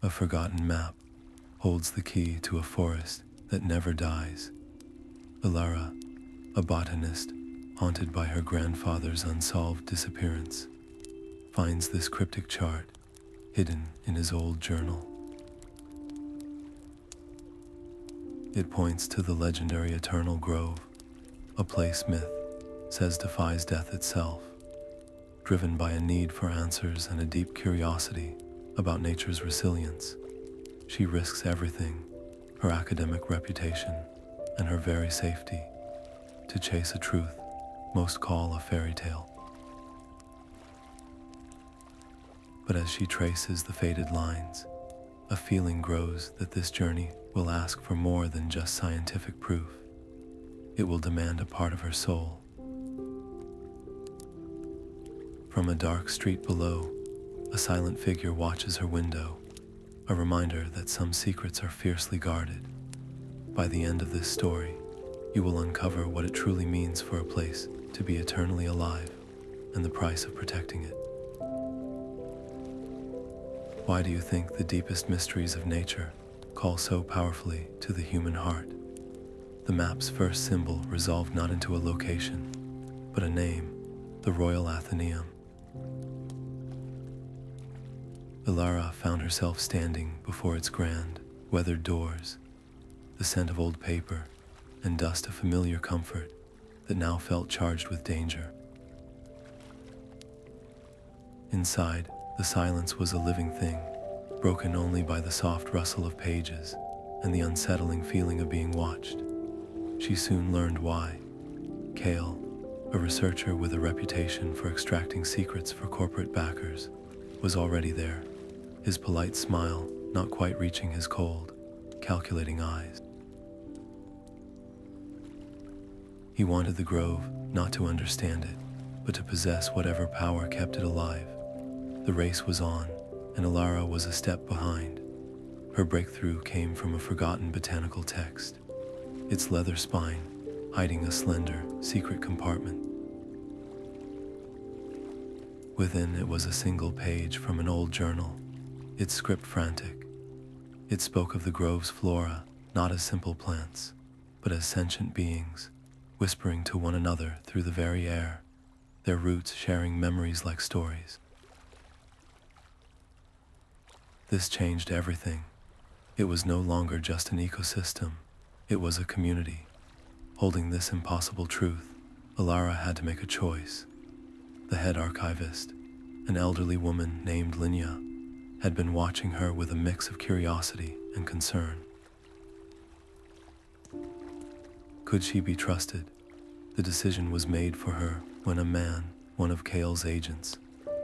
A forgotten map holds the key to a forest that never dies. Ilara, a botanist haunted by her grandfather's unsolved disappearance, finds this cryptic chart hidden in his old journal. It points to the legendary Eternal Grove, a place myth says defies death itself. Driven by a need for answers and a deep curiosity about nature's resilience, she risks everything, her academic reputation and her very safety, to chase a truth most call a fairy tale. But as she traces the faded lines, a feeling grows that this journey will ask for more than just scientific proof. It will demand a part of her soul. From a dark street below, a silent figure watches her window, a reminder that some secrets are fiercely guarded. By the end of this story, you will uncover what it truly means for a place to be eternally alive and the price of protecting it. Why do you think the deepest mysteries of nature call so powerfully to the human heart? The map's first symbol resolved not into a location, but a name, the Royal Athenium. Ilara found herself standing before its grand, weathered doors, the scent of old paper and dust a familiar comfort that now felt charged with danger. Inside, the silence was a living thing, broken only by the soft rustle of pages and the unsettling feeling of being watched. She soon learned why. Kale, a researcher with a reputation for extracting secrets for corporate backers, was already there, his polite smile not quite reaching his cold, calculating eyes. He wanted the grove not to understand it, but to possess whatever power kept it alive. The race was on, and Ilara was a step behind. Her breakthrough came from a forgotten botanical text, its leather spine hiding a slender, secret compartment. Within it was a single page from an old journal, its script frantic. It spoke of the grove's flora not as simple plants, but as sentient beings, whispering to one another through the very air, their roots sharing memories like stories. This changed everything. It was no longer just an ecosystem, it was a community. Holding this impossible truth, Ilara had to make a choice. The head archivist, an elderly woman named Linya, had been watching her with a mix of curiosity and concern. Could she be trusted? The decision was made for her when a man, one of Kale's agents,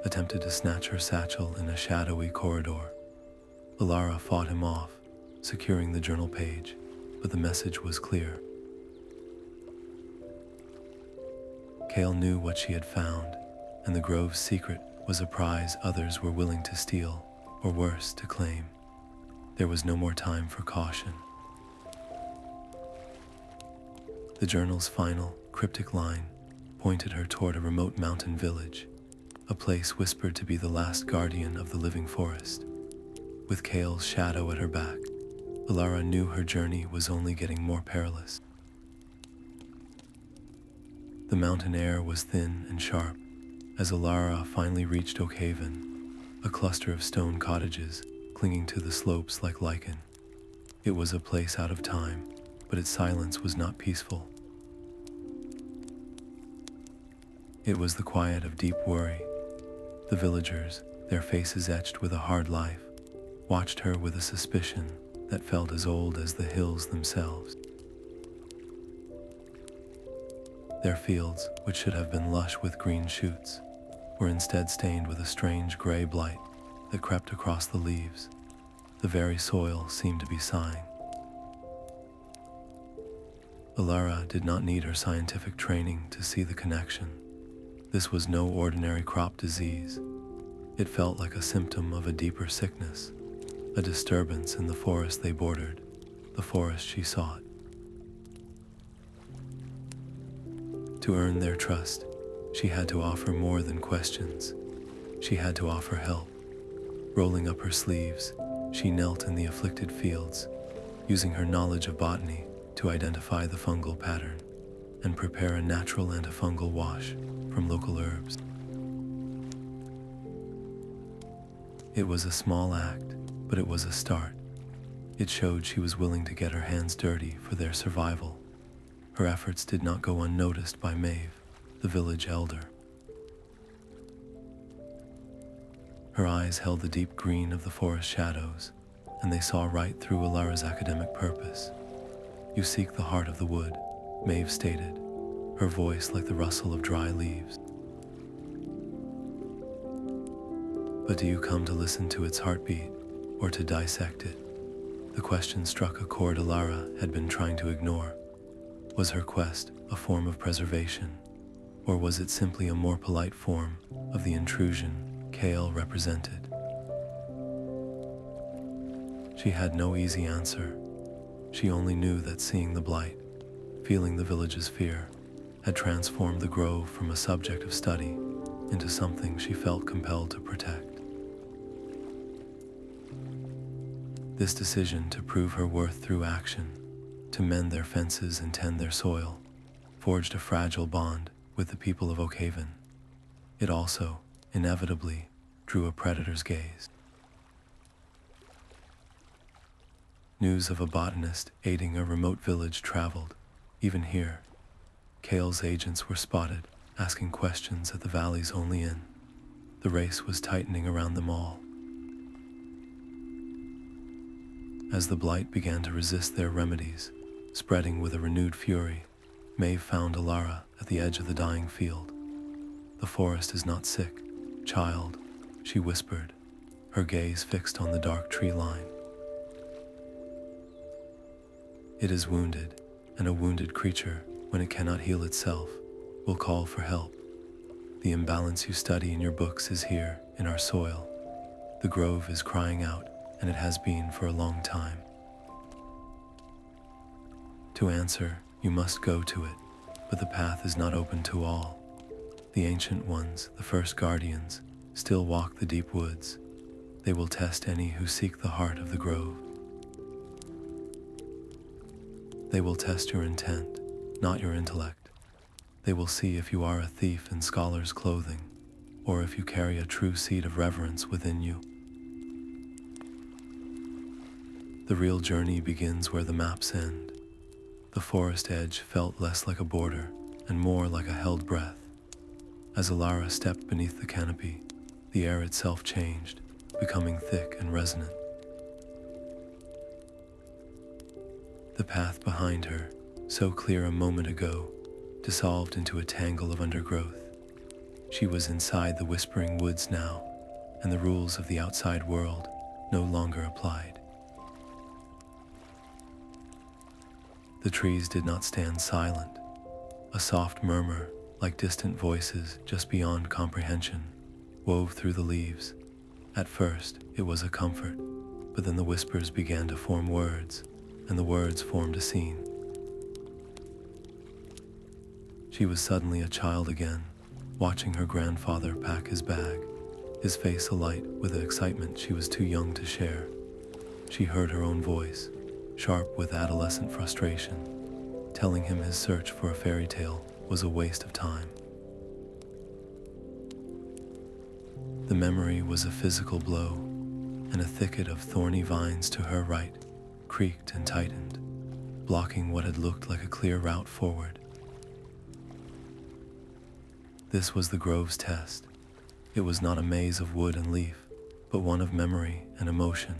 attempted to snatch her satchel in a shadowy corridor. Ilara fought him off, securing the journal page, but the message was clear. Kale knew what she had found, and the grove's secret was a prize others were willing to steal, or worse, to claim. There was no more time for caution. The journal's final, cryptic line pointed her toward a remote mountain village, a place whispered to be the last guardian of the living forest. With Kale's shadow at her back, Ilara knew her journey was only getting more perilous. The mountain air was thin and sharp as Ilara finally reached Oakhaven, a cluster of stone cottages clinging to the slopes like lichen. It was a place out of time, but its silence was not peaceful. It was the quiet of deep worry. The villagers, their faces etched with a hard life, watched her with a suspicion that felt as old as the hills themselves. Their fields, which should have been lush with green shoots, were instead stained with a strange gray blight that crept across the leaves. The very soil seemed to be sighing. Ilara did not need her scientific training to see the connection. This was no ordinary crop disease. It felt like a symptom of a deeper sickness, a disturbance in the forest they bordered, the forest she sought. To earn their trust, she had to offer more than questions. She had to offer help. Rolling up her sleeves, She knelt in the afflicted fields, using her knowledge of botany to identify the fungal pattern and prepare a natural antifungal wash from local herbs. It was a small act, but it was a start. It showed she was willing to get her hands dirty for their survival. Her efforts did not go unnoticed by Maeve, the village elder. Her eyes held the deep green of the forest shadows, and they saw right through Alara's academic purpose. "You seek the heart of the wood," Maeve stated, her voice like the rustle of dry leaves. "But do you come to listen to its heartbeat, or to dissect it?" The question struck a chord Alara had been trying to ignore. Was her quest a form of preservation, or was it simply a more polite form of the intrusion Kale represented? She had no easy answer. She only knew that seeing the blight, feeling the village's fear, had transformed the grove from a subject of study into something she felt compelled to protect. This decision to prove her worth through action, to mend their fences and tend their soil, forged a fragile bond with the people of Oakhaven. It also, inevitably, drew a predator's gaze. News of a botanist aiding a remote village traveled, even here. Kale's agents were spotted, asking questions at the valley's only inn. The race was tightening around them all. As the blight began to resist their remedies, spreading with a renewed fury, Maeve found Alara at the edge of the dying field. "The forest is not sick, child," she whispered, her gaze fixed on the dark tree line. "It is wounded, and a wounded creature, when it cannot heal itself, will call for help. The imbalance you study in your books is here, in our soil. The grove is crying out, and it has been for a long time. To answer, you must go to it, but the path is not open to all. The ancient ones, the first guardians, still walk the deep woods. They will test any who seek the heart of the grove. They will test your intent, not your intellect. They will see if you are a thief in scholar's clothing, or if you carry a true seed of reverence within you. The real journey begins where the maps end." The forest edge felt less like a border and more like a held breath. As Alara stepped beneath the canopy, the air itself changed, becoming thick and resonant. The path behind her, so clear a moment ago, dissolved into a tangle of undergrowth. She was inside the whispering woods now, and the rules of the outside world no longer applied. The trees did not stand silent. A soft murmur, like distant voices just beyond comprehension, wove through the leaves. At first, it was a comfort, but then the whispers began to form words, and the words formed a scene. She was suddenly a child again, watching her grandfather pack his bag, his face alight with the excitement she was too young to share. She heard her own voice, sharp with adolescent frustration, telling him his search for a fairy tale was a waste of time. The memory was a physical blow, and a thicket of thorny vines to her right creaked and tightened, blocking what had looked like a clear route forward. This was the grove's test. It was not a maze of wood and leaf, but one of memory and emotion.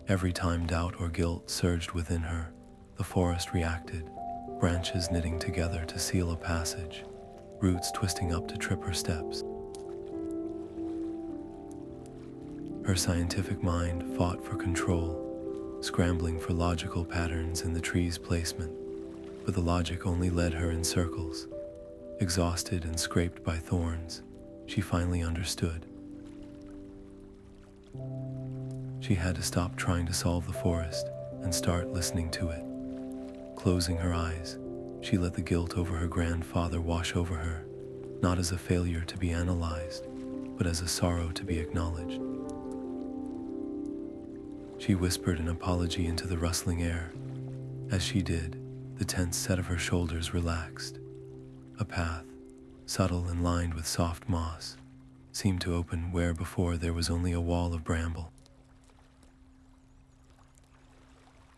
Every time doubt or guilt surged within her, the forest reacted, branches knitting together to seal a passage, roots twisting up to trip her steps. Her scientific mind fought for control, scrambling for logical patterns in the tree's placement, but the logic only led her in circles. Exhausted and scraped by thorns, she finally understood. She had to stop trying to solve the forest and start listening to it. Closing her eyes, she let the guilt over her grandfather wash over her, not as a failure to be analyzed, but as a sorrow to be acknowledged. She whispered an apology into the rustling air. As she did, the tense set of her shoulders relaxed. A path, subtle and lined with soft moss, seemed to open where before there was only a wall of bramble.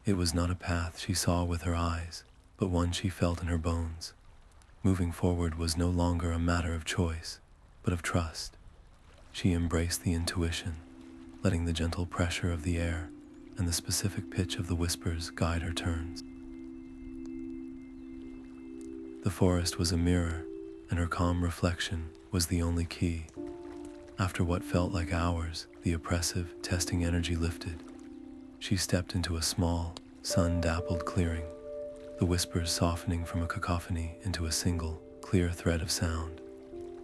It was not a path she saw with her eyes, but one she felt in her bones. Moving forward was no longer a matter of choice, but of trust. She embraced the intuition, letting the gentle pressure of the air and the specific pitch of the whispers guide her turns. The forest was a mirror, and her calm reflection was the only key. After what felt like hours, the oppressive, testing energy lifted. She stepped into a small, sun-dappled clearing, the whispers softening from a cacophony into a single, clear thread of sound,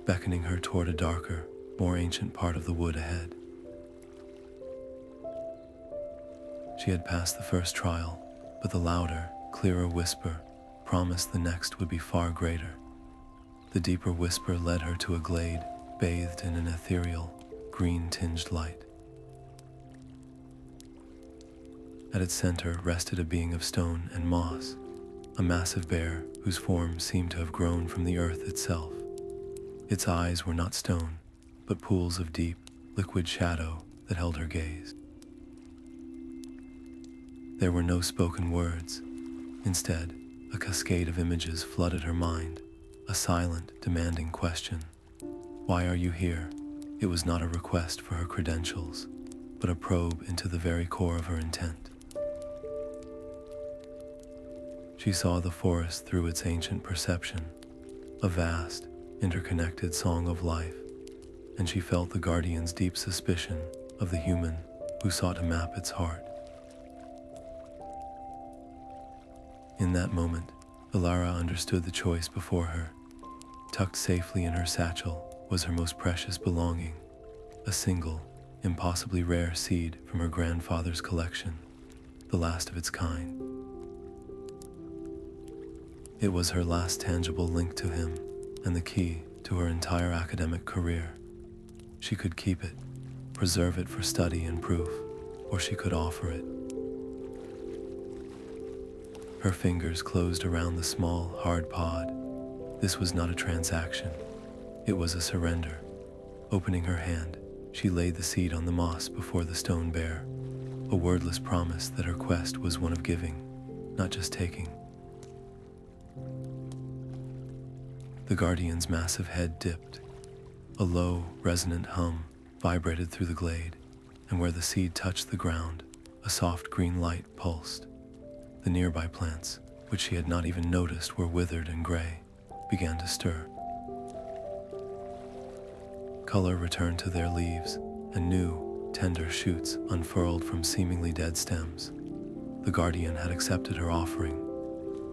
beckoning her toward a darker, more ancient part of the wood ahead. She had passed the first trial, but the louder, clearer whisper promised the next would be far greater. The deeper whisper led her to a glade bathed in an ethereal, green-tinged light. At its center rested a being of stone and moss, a massive bear whose form seemed to have grown from the earth itself. Its eyes were not stone, but pools of deep, liquid shadow that held her gaze. There were no spoken words. Instead, a cascade of images flooded her mind, a silent, demanding question. Why are you here? It was not a request for her credentials, but a probe into the very core of her intent. She saw the forest through its ancient perception, a vast, interconnected song of life, and she felt the guardian's deep suspicion of the human who sought to map its heart. In that moment, Ilara understood the choice before her. Tucked safely in her satchel was her most precious belonging, a single, impossibly rare seed from her grandfather's collection, the last of its kind. It was her last tangible link to him, and the key to her entire academic career. She could keep it, preserve it for study and proof, or she could offer it. Her fingers closed around the small, hard pod. This was not a transaction. It was a surrender. Opening her hand, she laid the seed on the moss before the stone bear, a wordless promise that her quest was one of giving, not just taking. The guardian's massive head dipped. A low, resonant hum vibrated through the glade, and where the seed touched the ground, a soft green light pulsed. The nearby plants, which she had not even noticed were withered and gray, began to stir. Color returned to their leaves, and new, tender shoots unfurled from seemingly dead stems. The guardian had accepted her offering.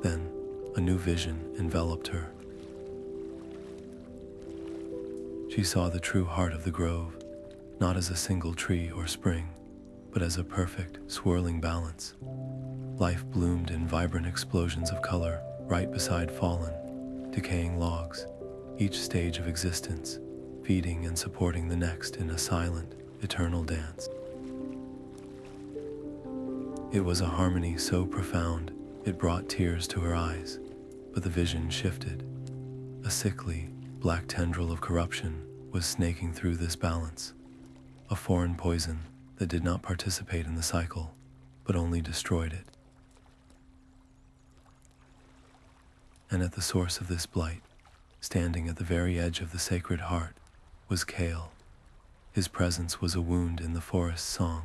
Then, a new vision enveloped her. She saw the true heart of the grove, not as a single tree or spring, but as a perfect, swirling balance. Life bloomed in vibrant explosions of color right beside fallen, decaying logs, each stage of existence, feeding and supporting the next in a silent, eternal dance. It was a harmony so profound it brought tears to her eyes, but the vision shifted. A sickly, black tendril of corruption was snaking through this balance, a foreign poison that did not participate in the cycle, but only destroyed it. And at the source of this blight, standing at the very edge of the sacred heart, was Kale. His presence was a wound in the forest's song,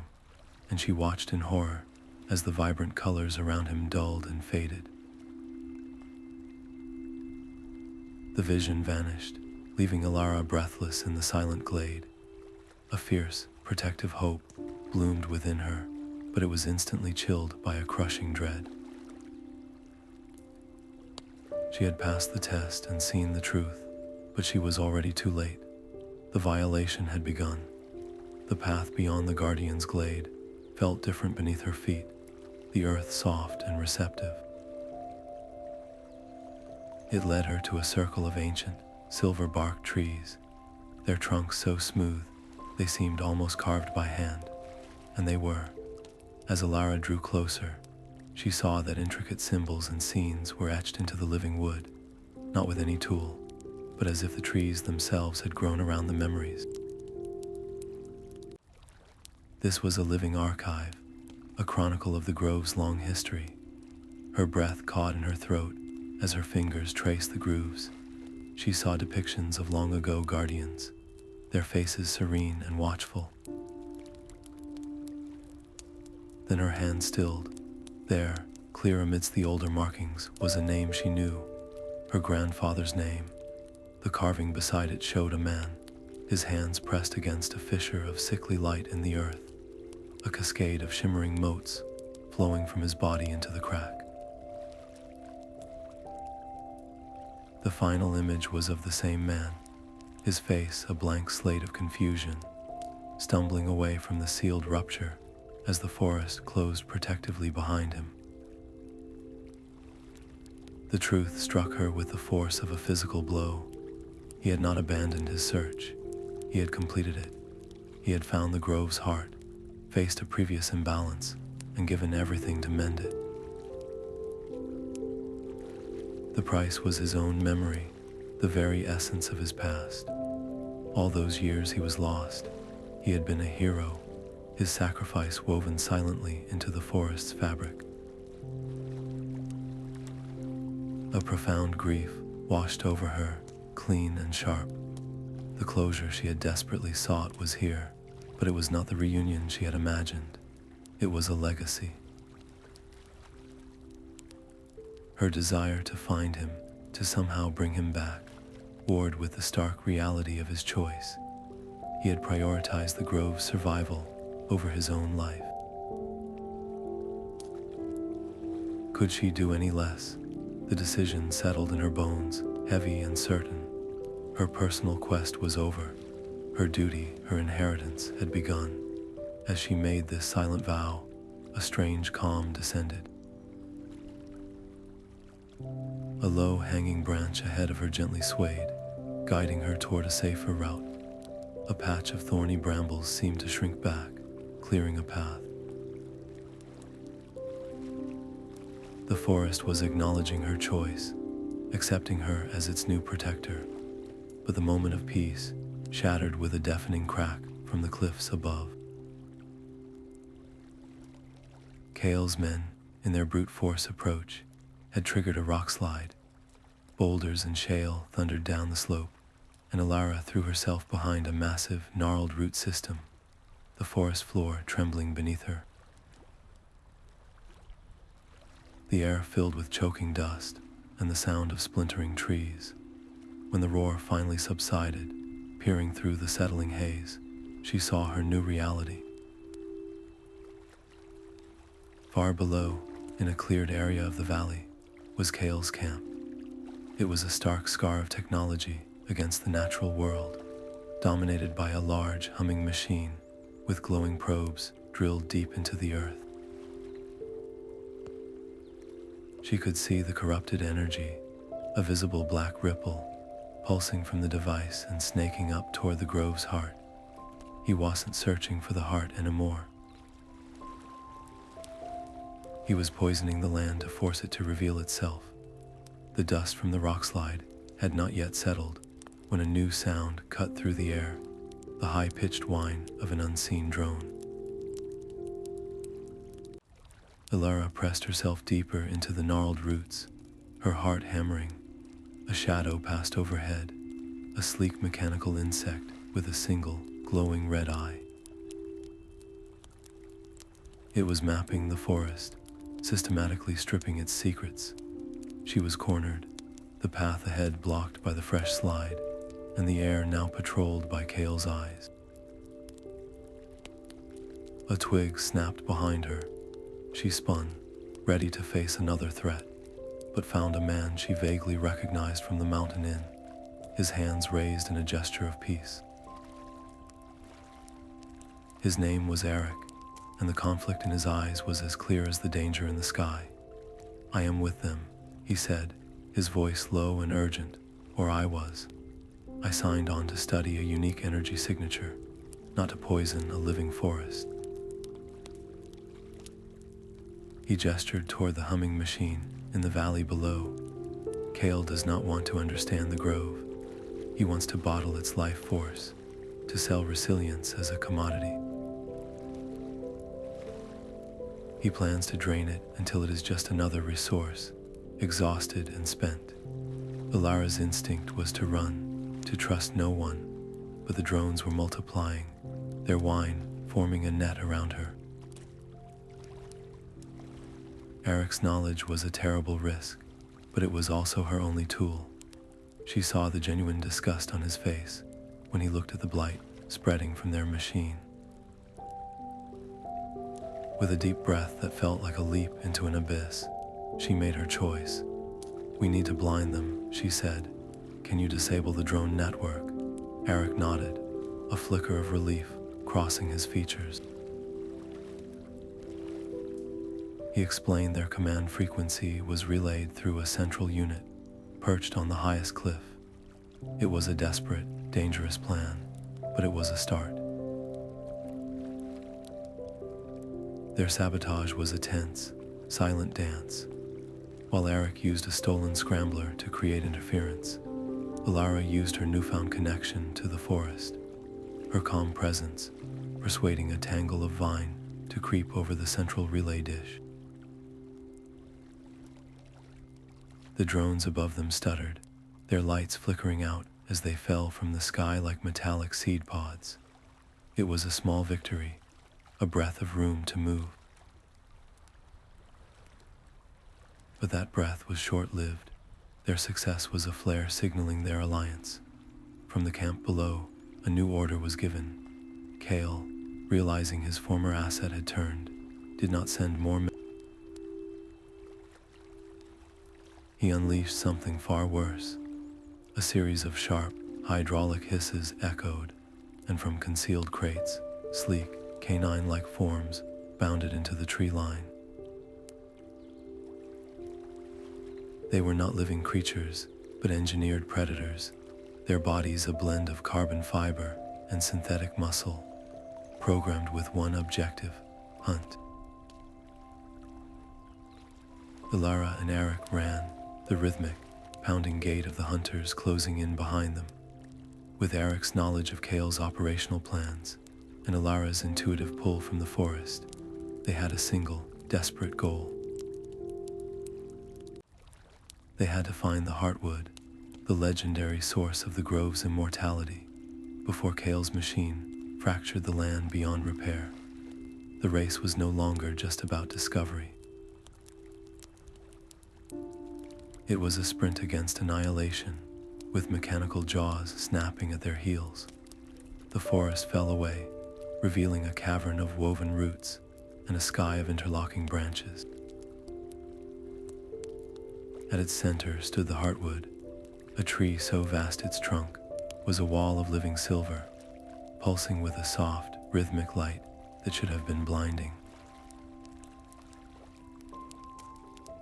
and she watched in horror as the vibrant colors around him dulled and faded. The vision vanished, leaving Ilara breathless in the silent glade. A fierce, protective hope bloomed within her, but it was instantly chilled by a crushing dread. She had passed the test and seen the truth, but she was already too late. The violation had begun. The path beyond the guardian's glade felt different beneath her feet, the earth soft and receptive. It led her to a circle of ancient, silver-barked trees, their trunks so smooth they seemed almost carved by hand, and they were. As Alara drew closer, she saw that intricate symbols and scenes were etched into the living wood, not with any tool, but as if the trees themselves had grown around the memories. This was a living archive, a chronicle of the grove's long history. Her breath caught in her throat as her fingers traced the grooves. She saw depictions of long-ago guardians, their faces serene and watchful. Then her hand stilled. There, clear amidst the older markings, was a name she knew, her grandfather's name. The carving beside it showed a man, his hands pressed against a fissure of sickly light in the earth, a cascade of shimmering motes flowing from his body into the crack. The final image was of the same man, his face a blank slate of confusion, stumbling away from the sealed rupture as the forest closed protectively behind him. The truth struck her with the force of a physical blow. He had not abandoned his search. He had completed it. He had found the grove's heart, faced a previous imbalance, and given everything to mend it. The price was his own memory, the very essence of his past. All those years he was lost. He had been a hero, his sacrifice woven silently into the forest's fabric. A profound grief washed over her, clean and sharp. The closure she had desperately sought was here, but it was not the reunion she had imagined. It was a legacy. Her desire to find him, to somehow bring him back, warred with the stark reality of his choice. He had prioritized the grove's survival over his own life. Could she do any less? The decision settled in her bones, heavy and certain. Her personal quest was over. Her duty, her inheritance, had begun. As she made this silent vow, a strange calm descended. A low-hanging branch ahead of her gently swayed, guiding her toward a safer route. A patch of thorny brambles seemed to shrink back, clearing a path. The forest was acknowledging her choice, accepting her as its new protector. But the moment of peace shattered with a deafening crack from the cliffs above. Kale's men, in their brute force approach, had triggered a rock slide. Boulders and shale thundered down the slope, and Alara threw herself behind a massive, gnarled root system, the forest floor trembling beneath her. The air filled with choking dust and the sound of splintering trees. When the roar finally subsided, peering through the settling haze, she saw her new reality. Far below, in a cleared area of the valley, was Kale's camp. It was a stark scar of technology against the natural world, dominated by a large, humming machine with glowing probes drilled deep into the earth. She could see the corrupted energy, a visible black ripple, pulsing from the device and snaking up toward the grove's heart. He wasn't searching for the heart anymore. He was poisoning the land to force it to reveal itself. The dust from the rockslide had not yet settled when a new sound cut through the air, the high-pitched whine of an unseen drone. Alara pressed herself deeper into the gnarled roots, her heart hammering. A shadow passed overhead, a sleek mechanical insect with a single, glowing red eye. It was mapping the forest, systematically stripping its secrets. She was cornered, the path ahead blocked by the fresh slide, and the air now patrolled by Kale's eyes. A twig snapped behind her. She spun, ready to face another threat, but found a man she vaguely recognized from the mountain inn, his hands raised in a gesture of peace. His name was Eric, and the conflict in his eyes was as clear as the danger in the sky. "I am with them," he said, his voice low and urgent, or I was. "I signed on to study a unique energy signature, not to poison a living forest." He gestured toward the humming machine in the valley below. Kale does not want to understand the grove. He wants to bottle its life force, to sell resilience as a commodity. He plans to drain it until it is just another resource, exhausted and spent. Ilara's instinct was to run, to trust no one, but the drones were multiplying, their whine forming a net around her. Eric's knowledge was a terrible risk, but it was also her only tool. She saw the genuine disgust on his face when he looked at the blight spreading from their machine. With a deep breath that felt like a leap into an abyss, she made her choice. "We need to blind them," she said. "Can you disable the drone network?" Eric nodded, a flicker of relief crossing his features. He explained their command frequency was relayed through a central unit, perched on the highest cliff. It was a desperate, dangerous plan, but it was a start. Their sabotage was a tense, silent dance. While Eric used a stolen scrambler to create interference, Ilara used her newfound connection to the forest, her calm presence persuading a tangle of vine to creep over the central relay dish. The drones above them stuttered, their lights flickering out as they fell from the sky like metallic seed pods. It was a small victory, a breath of room to move. But that breath was short-lived. Their success was a flare signaling their alliance. From the camp below, a new order was given. Kale, realizing his former asset had turned, did not send more men. He unleashed something far worse. A series of sharp, hydraulic hisses echoed, and from concealed crates, sleek, canine-like forms bounded into the tree line. They were not living creatures, but engineered predators, their bodies a blend of carbon fiber and synthetic muscle, programmed with one objective: hunt. Ilara and Eric ran, the rhythmic, pounding gait of the hunters closing in behind them. With Eric's knowledge of Kale's operational plans and Ilara's intuitive pull from the forest, they had a single, desperate goal. They had to find the Heartwood, the legendary source of the grove's immortality, before Kale's machine fractured the land beyond repair. The race was no longer just about discovery. It was a sprint against annihilation, with mechanical jaws snapping at their heels. The forest fell away, revealing a cavern of woven roots and a sky of interlocking branches. At its center stood the Heartwood, a tree so vast its trunk was a wall of living silver, pulsing with a soft, rhythmic light that should have been blinding.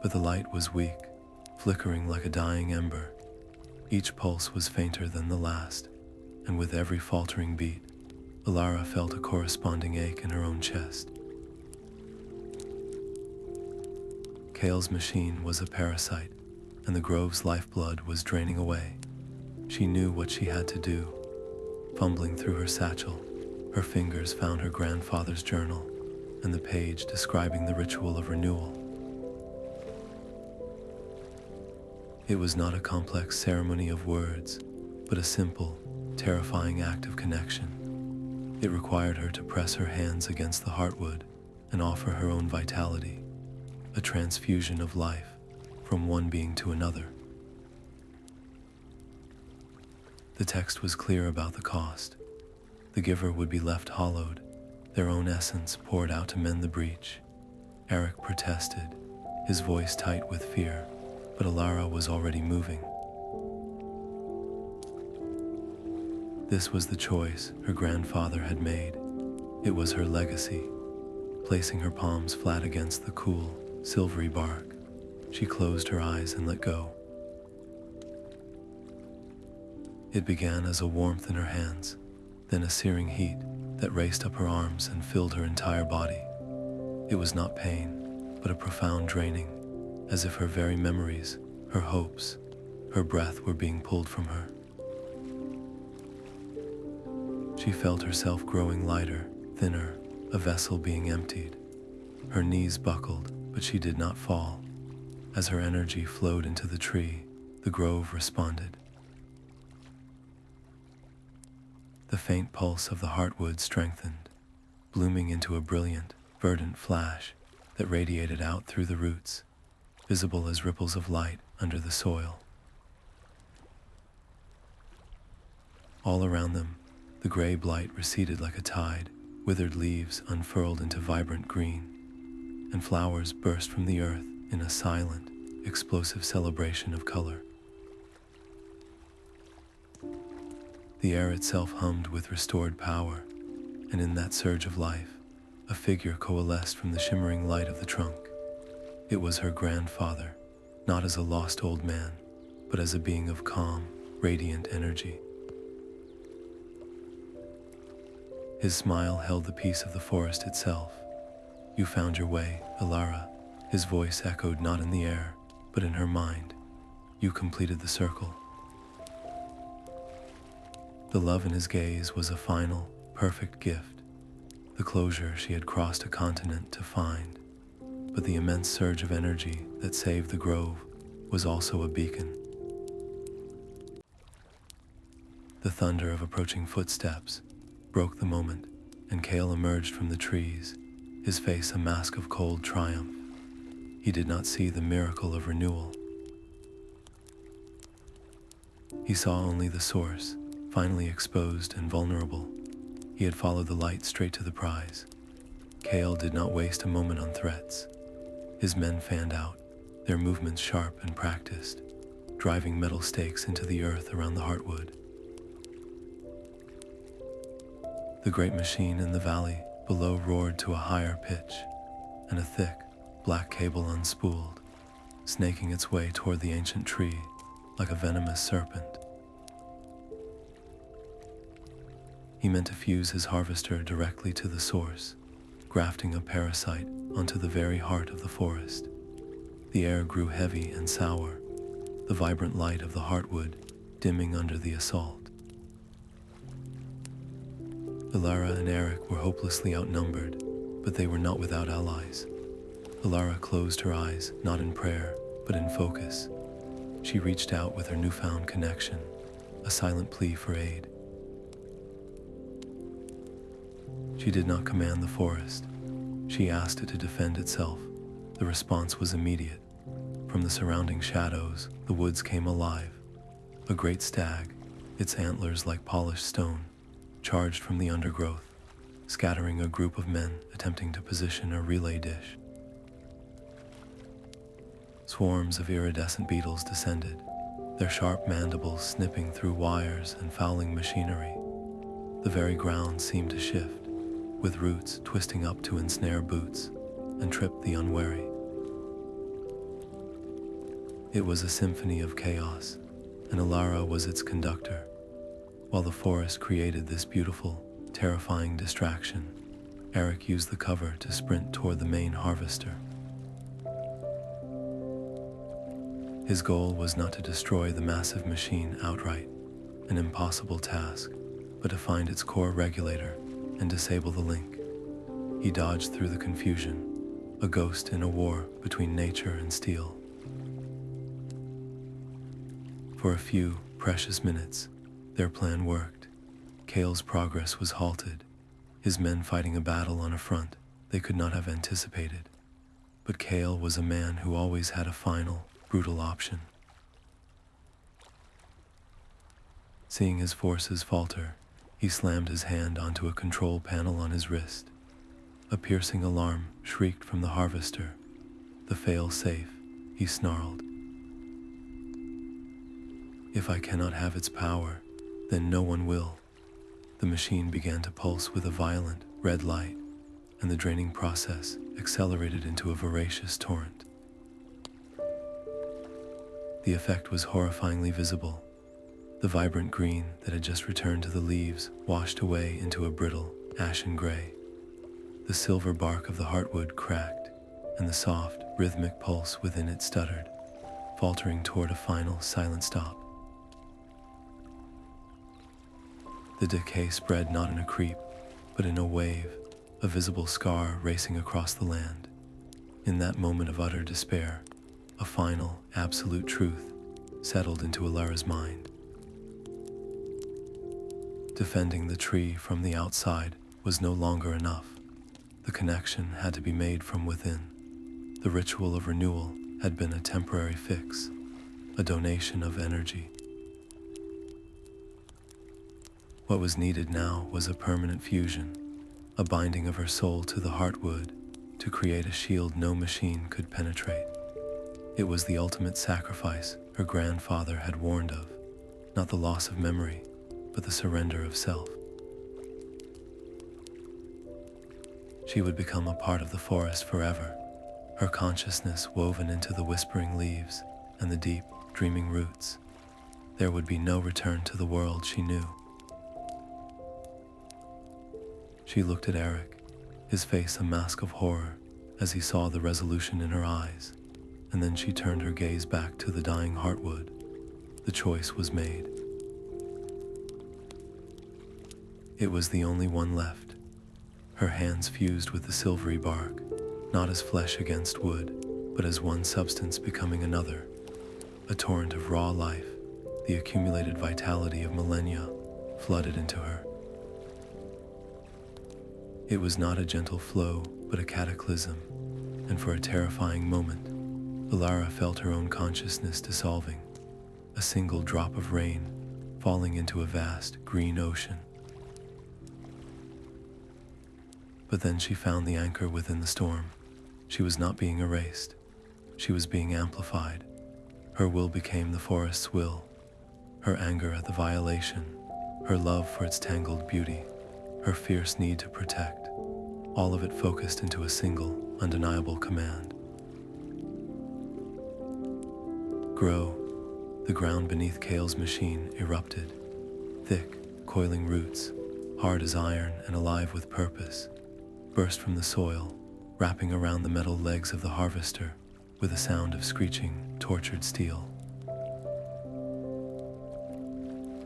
But the light was weak, flickering like a dying ember. Each pulse was fainter than the last, and with every faltering beat, Ilara felt a corresponding ache in her own chest. Kale's machine was a parasite, and the grove's lifeblood was draining away. She knew what she had to do. Fumbling through her satchel, her fingers found her grandfather's journal and the page describing the Ritual of Renewal. It was not a complex ceremony of words, but a simple, terrifying act of connection. It required her to press her hands against the Heartwood and offer her own vitality, a transfusion of life from one being to another. The text was clear about the cost. The giver would be left hollowed, their own essence poured out to mend the breach. Eric protested, his voice tight with fear, but Ilara was already moving. This was the choice her grandfather had made. It was her legacy. Placing her palms flat against the cool, silvery bark, she closed her eyes and let go. It began as a warmth in her hands, then a searing heat that raced up her arms and filled her entire body. It was not pain, but a profound draining, as if her very memories, her hopes, her breath were being pulled from her. She felt herself growing lighter, thinner, a vessel being emptied. Her knees buckled, but she did not fall. As her energy flowed into the tree, the grove responded. The faint pulse of the heartwood strengthened, blooming into a brilliant, verdant flash that radiated out through the roots, visible as ripples of light under the soil. All around them, the gray blight receded like a tide, withered leaves unfurled into vibrant green, and flowers burst from the earth in a silent, explosive celebration of color. The air itself hummed with restored power, and in that surge of life, a figure coalesced from the shimmering light of the trunk. It was her grandfather, not as a lost old man, but as a being of calm, radiant energy. His smile held the peace of the forest itself. "You found your way, Ilara." His voice echoed not in the air, but in her mind. "You completed the circle." The love in his gaze was a final, perfect gift, the closure she had crossed a continent to find. But the immense surge of energy that saved the grove was also a beacon. The thunder of approaching footsteps broke the moment, and Kale emerged from the trees, his face a mask of cold triumph. He did not see the miracle of renewal. He saw only the source, finally exposed and vulnerable. He had followed the light straight to the prize. Kale did not waste a moment on threats. His men fanned out, their movements sharp and practiced, driving metal stakes into the earth around the heartwood. The great machine in the valley below roared to a higher pitch, and a thick, black cable unspooled, snaking its way toward the ancient tree like a venomous serpent. He meant to fuse his harvester directly to the source, grafting a parasite onto the very heart of the forest. The air grew heavy and sour, the vibrant light of the heartwood dimming under the assault. Ilara and Eric were hopelessly outnumbered, but they were not without allies. Ilara closed her eyes, not in prayer, but in focus. She reached out with her newfound connection, a silent plea for aid. She did not command the forest. She asked it to defend itself. The response was immediate. From the surrounding shadows, the woods came alive. A great stag, its antlers like polished stone, charged from the undergrowth, scattering a group of men attempting to position a relay dish. Swarms of iridescent beetles descended, their sharp mandibles snipping through wires and fouling machinery. The very ground seemed to shift, with roots twisting up to ensnare boots and trip the unwary. It was a symphony of chaos, and Ilara was its conductor. While the forest created this beautiful, terrifying distraction, Eric used the cover to sprint toward the main harvester. His goal was not to destroy the massive machine outright, an impossible task, but to find its core regulator and disable the link. He dodged through the confusion, a ghost in a war between nature and steel. For a few precious minutes, their plan worked. Kale's progress was halted, his men fighting a battle on a front they could not have anticipated. But Kale was a man who always had a final, brutal option. Seeing his forces falter, he slammed his hand onto a control panel on his wrist. A piercing alarm shrieked from the harvester. "The fail-safe," he snarled. "If I cannot have its power, then no one will." The machine began to pulse with a violent, red light, and the draining process accelerated into a voracious torrent. The effect was horrifyingly visible. The vibrant green that had just returned to the leaves washed away into a brittle, ashen gray. The silver bark of the heartwood cracked, and the soft, rhythmic pulse within it stuttered, faltering toward a final, silent stop. The decay spread not in a creep, but in a wave, a visible scar racing across the land. In that moment of utter despair, a final, absolute truth settled into Alara's mind. Defending the tree from the outside was no longer enough. The connection had to be made from within. The ritual of renewal had been a temporary fix, a donation of energy. What was needed now was a permanent fusion, a binding of her soul to the heartwood to create a shield no machine could penetrate. It was the ultimate sacrifice her grandfather had warned of, not the loss of memory, but the surrender of self. She would become a part of the forest forever, her consciousness woven into the whispering leaves and the deep, dreaming roots. There would be no return to the world she knew. She looked at Eric, his face a mask of horror as he saw the resolution in her eyes, and then she turned her gaze back to the dying heartwood. The choice was made. It was the only one left. Her hands fused with the silvery bark, not as flesh against wood, but as one substance becoming another. A torrent of raw life, the accumulated vitality of millennia, flooded into her. It was not a gentle flow, but a cataclysm, and for a terrifying moment, Alara felt her own consciousness dissolving, a single drop of rain falling into a vast green ocean. But then she found the anchor within the storm. She was not being erased. She was being amplified. Her will became the forest's will. Her anger at the violation, her love for its tangled beauty, her fierce need to protect, all of it focused into a single, undeniable command. Grow. The ground beneath Kale's machine erupted. Thick, coiling roots, hard as iron and alive with purpose, burst from the soil, wrapping around the metal legs of the harvester with a sound of screeching, tortured steel.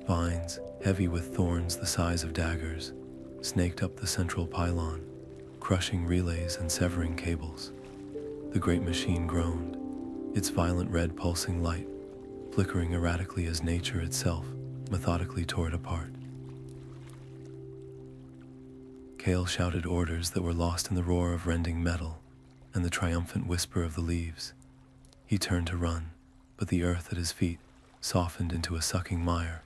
Vines, heavy with thorns the size of daggers, snaked up the central pylon, crushing relays and severing cables. The great machine groaned, its violent red pulsing light flickering erratically as nature itself methodically tore it apart. Kale shouted orders that were lost in the roar of rending metal and the triumphant whisper of the leaves. He turned to run, but the earth at his feet softened into a sucking mire,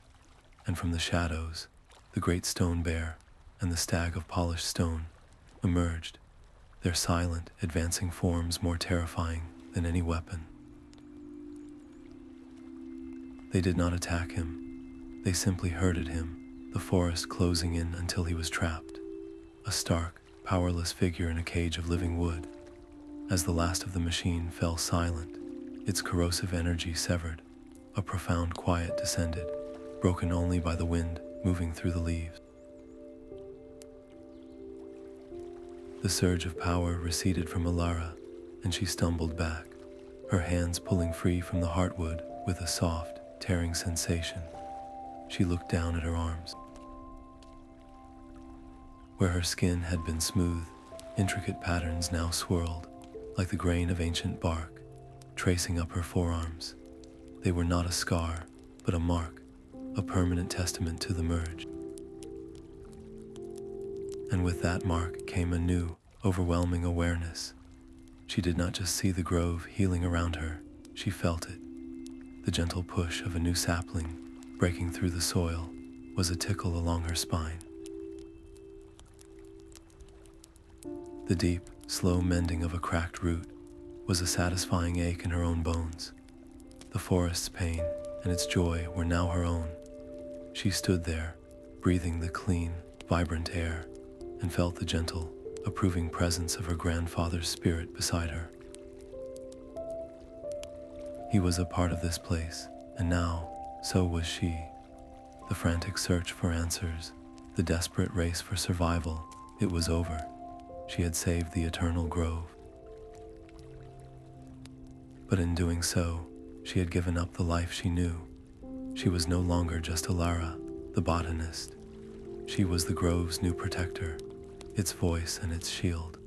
and from the shadows, the great stone bear and the stag of polished stone emerged, their silent, advancing forms more terrifying than any weapon. They did not attack him. They simply herded him, the forest closing in until he was trapped, a stark, powerless figure in a cage of living wood. As the last of the machine fell silent, its corrosive energy severed, a profound quiet descended, broken only by the wind moving through the leaves. The surge of power receded from Alara, and she stumbled back, her hands pulling free from the heartwood with a soft, tearing sensation. She looked down at her arms. Where her skin had been smooth, intricate patterns now swirled, like the grain of ancient bark, tracing up her forearms. They were not a scar, but a mark, a permanent testament to the merge. And with that mark came a new, overwhelming awareness. She did not just see the grove healing around her, she felt it. The gentle push of a new sapling, breaking through the soil, was a tickle along her spine. The deep, slow mending of a cracked root was a satisfying ache in her own bones. The forest's pain and its joy were now her own. She stood there, breathing the clean, vibrant air, and felt the gentle, approving presence of her grandfather's spirit beside her. He was a part of this place, and now, so was she. The frantic search for answers, the desperate race for survival, it was over. She had saved the eternal grove. But in doing so, she had given up the life she knew. She was no longer just Alara, the botanist. She was the grove's new protector, its voice and its shield.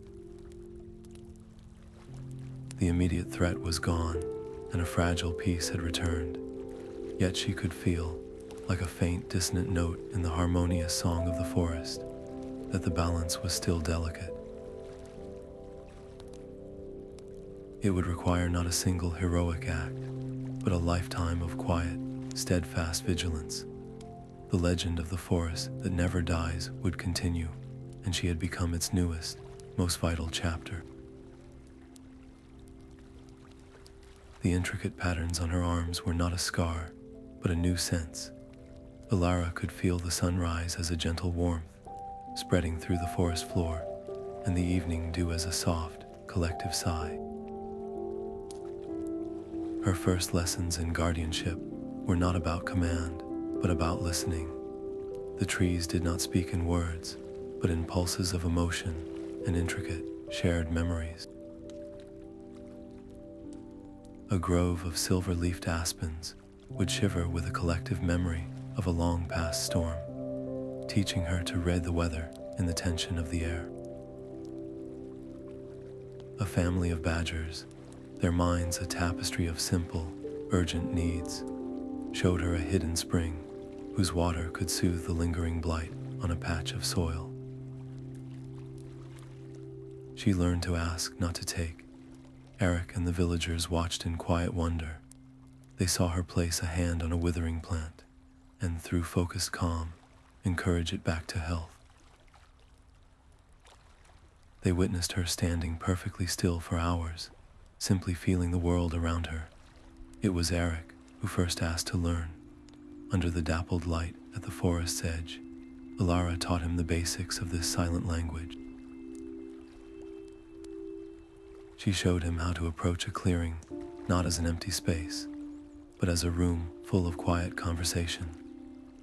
The immediate threat was gone, and a fragile peace had returned. Yet she could feel, like a faint dissonant note in the harmonious song of the forest, that the balance was still delicate. It would require not a single heroic act, but a lifetime of quiet, steadfast vigilance. The legend of the forest that never dies would continue, and she had become its newest, most vital chapter. The intricate patterns on her arms were not a scar, but a new sense. Alara could feel the sunrise as a gentle warmth, spreading through the forest floor, and the evening dew as a soft, collective sigh. Her first lessons in guardianship were not about command, but about listening. The trees did not speak in words, but in pulses of emotion and intricate, shared memories. A grove of silver-leafed aspens would shiver with a collective memory of a long-past storm, teaching her to read the weather in the tension of the air. A family of badgers, their minds a tapestry of simple, urgent needs, showed her a hidden spring whose water could soothe the lingering blight on a patch of soil. She learned to ask, not to take. Eric and the villagers watched in quiet wonder. They saw her place a hand on a withering plant, and through focused calm, encourage it back to health. They witnessed her standing perfectly still for hours, simply feeling the world around her. It was Eric who first asked to learn. Under the dappled light at the forest's edge, Alara taught him the basics of this silent language. She showed him how to approach a clearing, not as an empty space, but as a room full of quiet conversation,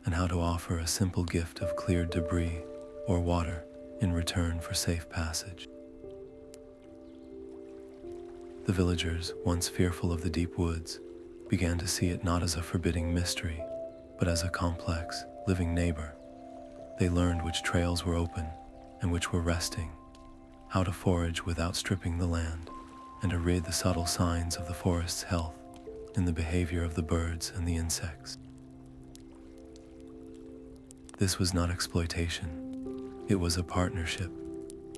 and how to offer a simple gift of cleared debris or water in return for safe passage. The villagers, once fearful of the deep woods, began to see it not as a forbidding mystery, but as a complex, living neighbor. They learned which trails were open and which were resting, how to forage without stripping the land, and to read the subtle signs of the forest's health in the behavior of the birds and the insects. This was not exploitation. It was a partnership.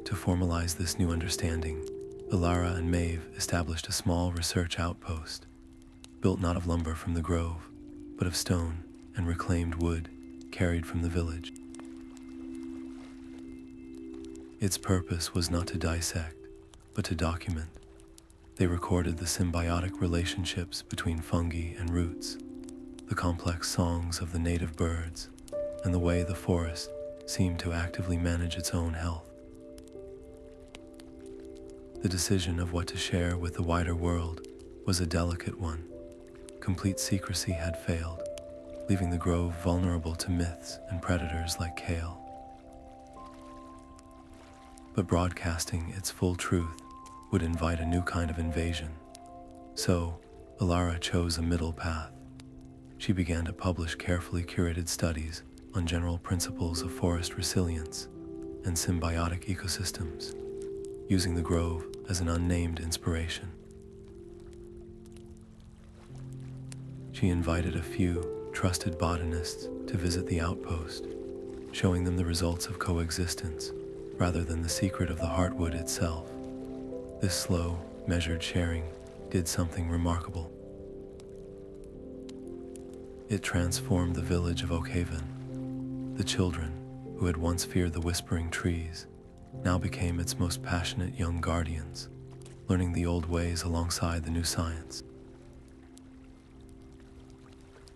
To formalize this new understanding, Alara and Maeve established a small research outpost, built not of lumber from the grove, but of stone and reclaimed wood carried from the village. Its purpose was not to dissect, but to document. They recorded the symbiotic relationships between fungi and roots, the complex songs of the native birds, and the way the forest seemed to actively manage its own health. The decision of what to share with the wider world was a delicate one. Complete secrecy had failed, leaving the grove vulnerable to myths and predators like Kale. But broadcasting its full truth would invite a new kind of invasion. So, Alara chose a middle path. She began to publish carefully curated studies on general principles of forest resilience and symbiotic ecosystems, using the grove as an unnamed inspiration. She invited a few trusted botanists to visit the outpost, showing them the results of coexistence rather than the secret of the heartwood itself. This slow, measured sharing did something remarkable. It transformed the village of Oakhaven. The children, who had once feared the whispering trees, now became its most passionate young guardians, learning the old ways alongside the new science.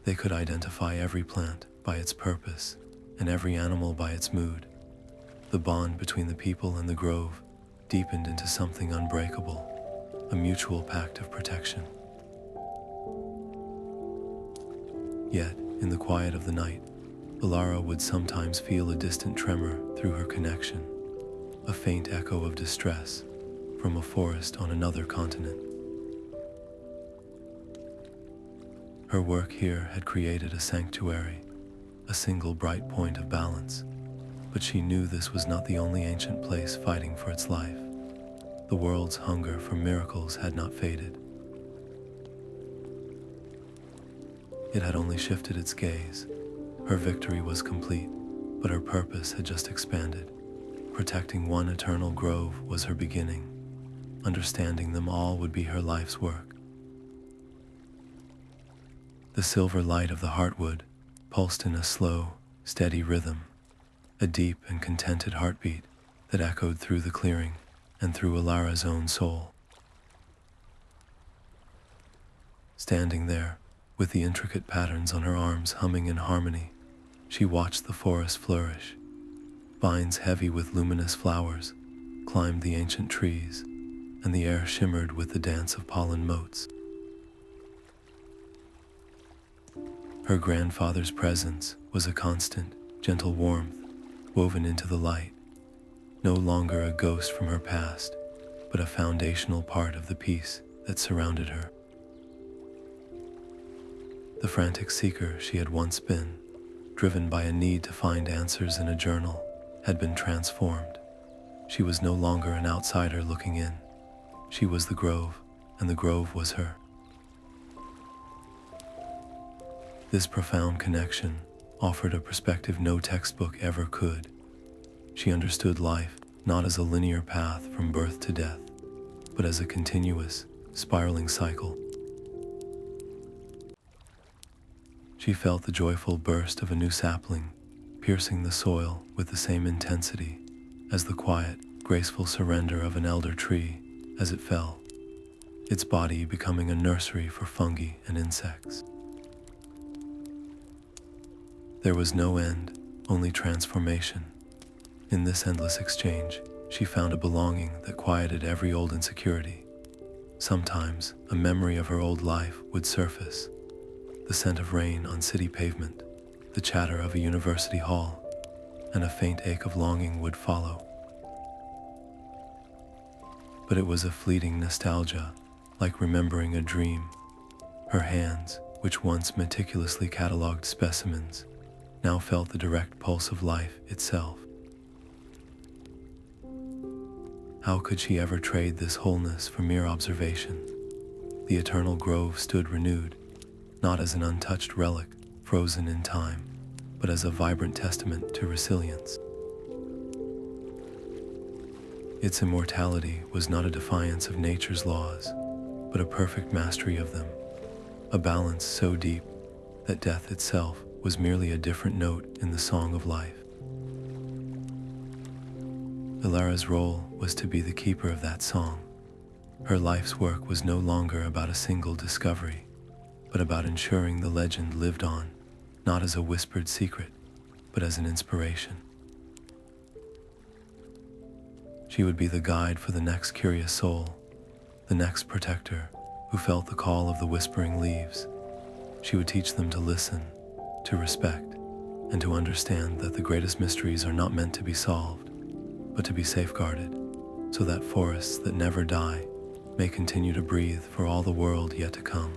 They could identify every plant by its purpose and every animal by its mood. The bond between the people and the grove deepened into something unbreakable, a mutual pact of protection. Yet, in the quiet of the night, Alara would sometimes feel a distant tremor through her connection, a faint echo of distress from a forest on another continent. Her work here had created a sanctuary, a single bright point of balance, but she knew this was not the only ancient place fighting for its life. The world's hunger for miracles had not faded. It had only shifted its gaze. Her victory was complete, but her purpose had just expanded. Protecting one eternal grove was her beginning. Understanding them all would be her life's work. The silver light of the heartwood pulsed in a slow, steady rhythm, a deep and contented heartbeat that echoed through the clearing and through Alara's own soul. Standing there, with the intricate patterns on her arms humming in harmony, she watched the forest flourish. Vines heavy with luminous flowers climbed the ancient trees, and the air shimmered with the dance of pollen motes. Her grandfather's presence was a constant, gentle warmth woven into the light, no longer a ghost from her past, but a foundational part of the peace that surrounded her. The frantic seeker she had once been, driven by a need to find answers in a journal, had been transformed. She was no longer an outsider looking in. She was the grove, and the grove was her. This profound connection offered a perspective no textbook ever could. She understood life not as a linear path from birth to death, but as a continuous, spiraling cycle. She felt the joyful burst of a new sapling, piercing the soil with the same intensity as the quiet, graceful surrender of an elder tree as it fell, its body becoming a nursery for fungi and insects. There was no end, only transformation. In this endless exchange, she found a belonging that quieted every old insecurity. Sometimes, a memory of her old life would surface. The scent of rain on city pavement, the chatter of a university hall, and a faint ache of longing would follow. But it was a fleeting nostalgia, like remembering a dream. Her hands, which once meticulously catalogued specimens, now felt the direct pulse of life itself. How could she ever trade this wholeness for mere observation? The eternal grove stood renewed, not as an untouched relic, frozen in time, but as a vibrant testament to resilience. Its immortality was not a defiance of nature's laws, but a perfect mastery of them, a balance so deep that death itself was merely a different note in the song of life. Alara's role was to be the keeper of that song. Her life's work was no longer about a single discovery, but about ensuring the legend lived on, not as a whispered secret, but as an inspiration. She would be the guide for the next curious soul, the next protector who felt the call of the whispering leaves. She would teach them to listen, to respect, and to understand that the greatest mysteries are not meant to be solved, but to be safeguarded, so that forests that never die may continue to breathe for all the world yet to come.